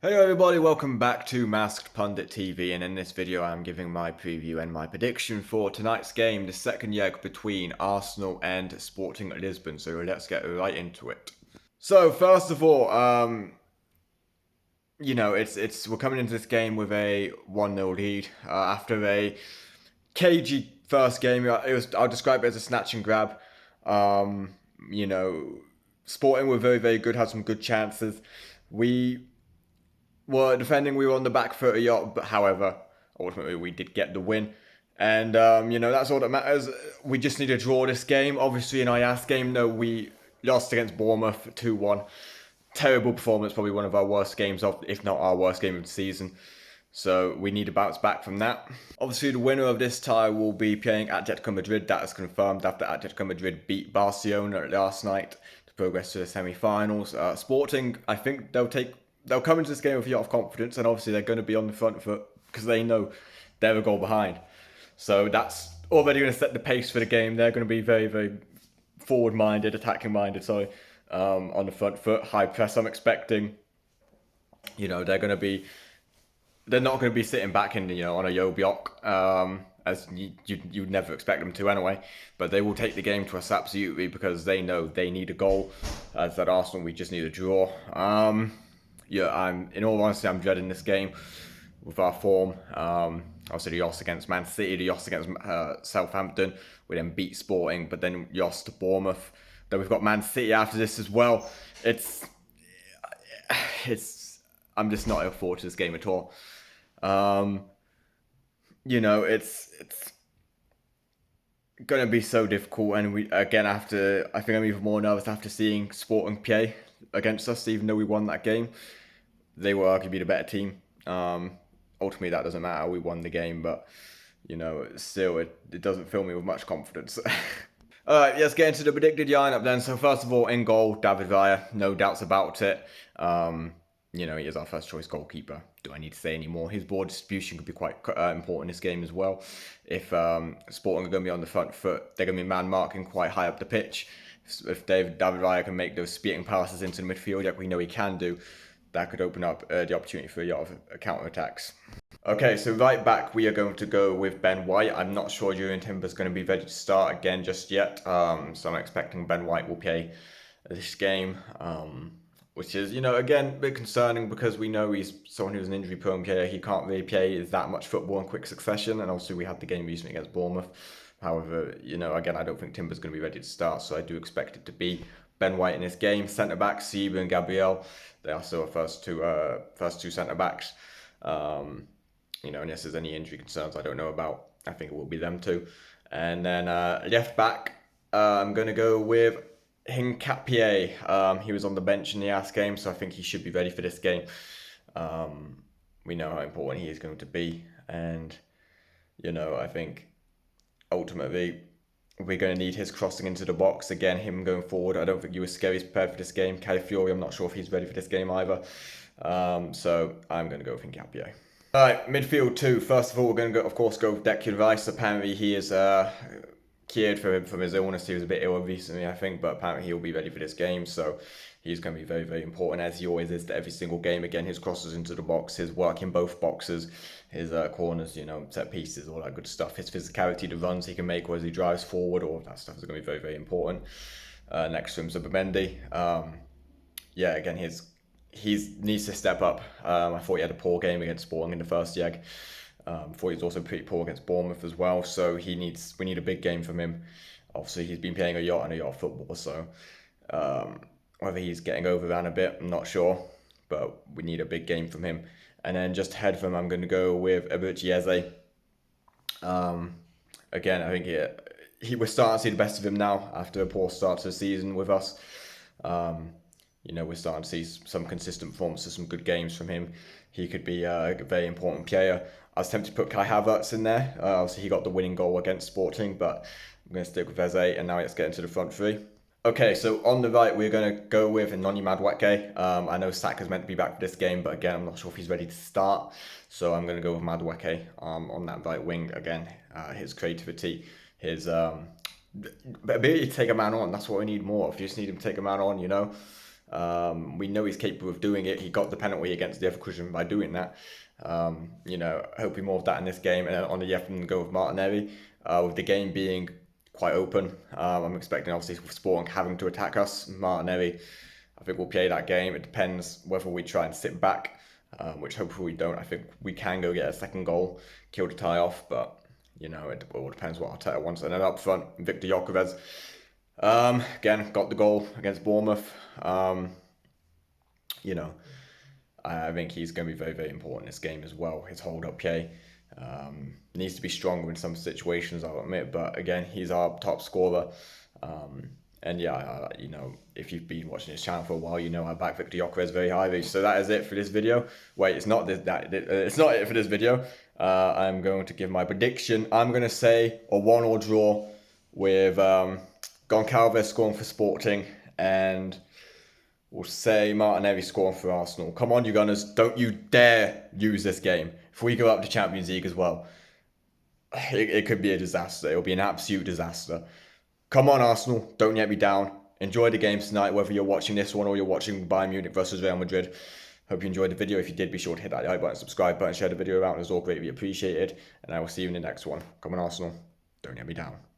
Hello everybody, welcome back to Masked Pundit TV, and in this video I'm giving my preview and my prediction for tonight's game, the second leg between Arsenal and Sporting Lisbon, so let's get right into it. So first of all, we're coming into this game with a 1-0 lead after a cagey first game. I'll describe it as a snatch and grab. Um, you know, Sporting were very, very good, had some good chances. We were defending, we were on the back foot a lot, but however, ultimately we did get the win. And, that's all that matters. We just need to draw this game. Obviously, in our last game, no, we lost against Bournemouth 2-1. Terrible performance, probably one of our worst games, if not our worst game of the season. So we need to bounce back from that. Obviously, the winner of this tie will be playing Atletico Madrid. That is confirmed after Atletico Madrid beat Barcelona last night to progress to the semi-finals. Sporting, I think they'll come into this game with a lot of confidence, and obviously they're going to be on the front foot because they know they're a goal behind. So that's already going to set the pace for the game. They're going to be very, very forward-minded, attacking-minded, on the front foot. High press, I'm expecting. They're not going to be sitting back in, on a yo block, as you'd never expect them to anyway. But they will take the game to us absolutely because they know they need a goal. As at Arsenal, we just need a draw. In all honesty, I'm dreading this game with our form. Obviously, the loss against Man City, the loss against Southampton. We then beat Sporting, but then lost to Bournemouth. Then we've got Man City after this as well. It's I'm just not looking forward to this game at all. It's gonna be so difficult, and I think I'm even more nervous after seeing Sporting play against us. Even though we won that game, they were arguably the better team. Ultimately, that doesn't matter. We won the game, but still, it doesn't fill me with much confidence. All right, let's get into the predicted lineup then. So first of all, in goal, David Villa, no doubts about it. He is our first choice goalkeeper. Do I need to say any more? His ball distribution could be quite important in this game as well. If Sporting are going to be on the front foot, they're going to be man marking quite high up the pitch. If David Raya can make those speeding passes into the midfield, like we know he can do, that could open up the opportunity for a lot of counter attacks. Okay, so right back we are going to go with Ben White. I'm not sure Julian Timber's going to be ready to start again just yet. So I'm expecting Ben White will play this game. Which is, again, a bit concerning because we know he's someone who's an injury-prone player. He can't really play that much football in quick succession, and obviously we had the game recently against Bournemouth. However, again, I don't think Timber's going to be ready to start, so I do expect it to be Ben White in this game. Centre-backs, Seba and Gabriel, they are still our first two centre-backs. Unless there's any injury concerns I don't know about, I think it will be them two. And then left-back, I'm going to go with Hincapié. He was on the bench in the last game, so I think he should be ready for this game. We know how important he is going to be, and I think ultimately we're going to need his crossing into the box again. Him going forward. I don't think Scary is prepared for this game. Calafiori, I'm not sure if he's ready for this game either. So I'm going to go with Hincapié. All right, midfield two. First of all, we're going to of course, go with Declan Rice. Apparently, he is cured from his illness. He was a bit ill recently, I think, but apparently he'll be ready for this game. So he's going to be very, very important, as he always is to every single game. Again, his crosses into the box, his work in both boxes, his corners, set pieces, all that good stuff. His physicality, the runs he can make as he drives forward, all of that stuff is going to be very, very important. Next to him, Zubimendi. Again, he needs to step up. I thought he had a poor game against Sporting in the first leg. Thought he was also pretty poor against Bournemouth as well. So we need a big game from him. Obviously, he's been playing a lot of football. So whether he's getting overrun a bit, I'm not sure. But we need a big game from him. And then just ahead from him, I'm going to go with Eberechi. Again, I think we're starting to see the best of him now after a poor start to the season with us. We're starting to see some consistent performances, some good games from him. He could be a very important player. I was tempted to put Kai Havertz in there. Obviously, he got the winning goal against Sporting, but I'm going to stick with Eze, and now let's get into the front three. Okay, so on the right, we're going to go with Noni Madueke. I know Saka's meant to be back for this game, but again, I'm not sure if he's ready to start. So I'm going to go with Madueke on that right wing. Again, his creativity, his ability to take a man on, that's what we need more of. You just need him to take a man on, We know he's capable of doing it. He got the penalty against the Leverkusen by doing that. Hoping more of that in this game. And then on the Yeffen go with Martinelli, with the game being quite open. I'm expecting obviously Sporting having to attack us. Martinelli, I think we'll play that game. It depends whether we try and sit back, which hopefully we don't. I think we can go get a second goal, kill the tie off, but it all depends what Arteta wants. And then up front, Victor Gyökeres, again, got the goal against Bournemouth. I think he's going to be very, very important in this game as well. His hold-up play needs to be stronger in some situations, I'll admit. But again, he's our top scorer. If you've been watching this channel for a while, I back Victor Gyökeres very highly. So that is it for this video. Wait, it's not it's not it for this video. I'm going to give my prediction. I'm going to say a 1-1 draw with Goncalves scoring for Sporting, and we'll say Martinelli scoring for Arsenal. Come on, you Gunners. Don't you dare use this game. If we go up to Champions League as well, it could be a disaster. It'll be an absolute disaster. Come on, Arsenal. Don't let me down. Enjoy the games tonight, whether you're watching this one or you're watching Bayern Munich versus Real Madrid. Hope you enjoyed the video. If you did, be sure to hit that like button, subscribe button, share the video around. It's all greatly appreciated. And I will see you in the next one. Come on, Arsenal. Don't let me down.